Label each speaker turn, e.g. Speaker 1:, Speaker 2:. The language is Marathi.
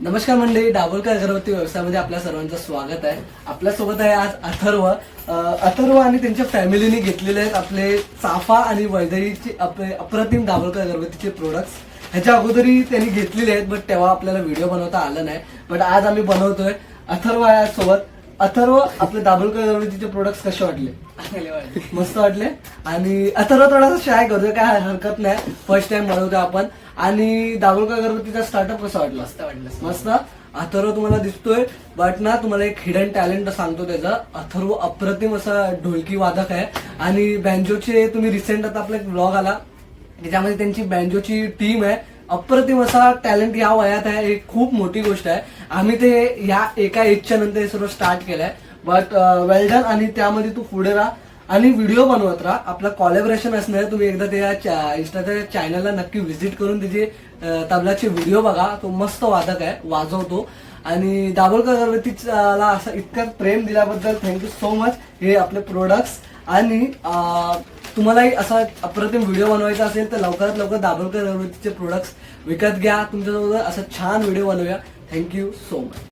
Speaker 1: नमस्कार मंडळी, दाभोलकर अगरबत्ती व्यवसायामध्ये आपल्या सर्वांचं स्वागत आहे. आपल्यासोबत आहे आज अथर्व आणि त्यांच्या फॅमिलीने घेतलेले आहेत आपले चाफा आणि वैदईचे आपले अप्रतिम दाभोलकर अगरबत्तीचे प्रोडक्ट्स. ह्याच्या अगोदरही त्यांनी घेतलेले आहेत, बट तेव्हा आपल्याला व्हिडिओ बनवता आला नाही. बट आज आम्ही बनवतोय. अथर्व आहे सोबत. अथर्व, आपले दाभोलकर अगरबत्तीचे प्रोडक्ट्स कसे वाटले? मस्त वाटले. आणि अथर्व थोडासा शाय करतोय, काय हरकत नाही, फर्स्ट टाइम बनवतोय आपण. आणि दाभोलकर अगरबत्तीचा स्टार्टअप कसा वाटला? मस्त. अथर्व तुम्हाला दिसतोय, बट ना तुम्हाला एक हिडन टॅलेंट सांगतो त्याचा. अथर्व अप्रतिम असा ढोलकी वादक आहे. आणि बँजोचे तुम्ही रिसेंट आता आपला एक ब्लॉग आला त्याच्यामध्ये त्यांची बँजोची टीम आहे. अप्रतिम असा टॅलेंट या वयात आहे, ही खूप मोठी गोष्ट आहे. आम्ही ते या एका एजच्या नंतर हे सर्व स्टार्ट केलंय. But well done. आणि त्यामध्ये तू पुढे राहा आणि व्हिडिओ बनवत राहा. आपला कोलॅबोरेशन असणार. तुम्ही एकदा त्या इंस्टाच्या चॅनलला नक्की व्हिजिट करून त्याचे तबलाचे व्हिडिओ बघा. तो मस्त वादक आहे, वाजवतो. आणि दाभोलकर अगरबत्तीला असं इतकं प्रेम दिल्याबद्दल थँक्यू सो मच. हे आपले प्रोडक्ट्स. आणि तुम्हालाही असा अप्रतिम व्हिडिओ बनवायचा असेल तर लवकरात लवकर दाभोलकर अगरबत्तीचे प्रोडक्ट्स विकत घ्या. तुमच्याजवळ असं छान व्हिडिओ बनवूया. Thank you so much.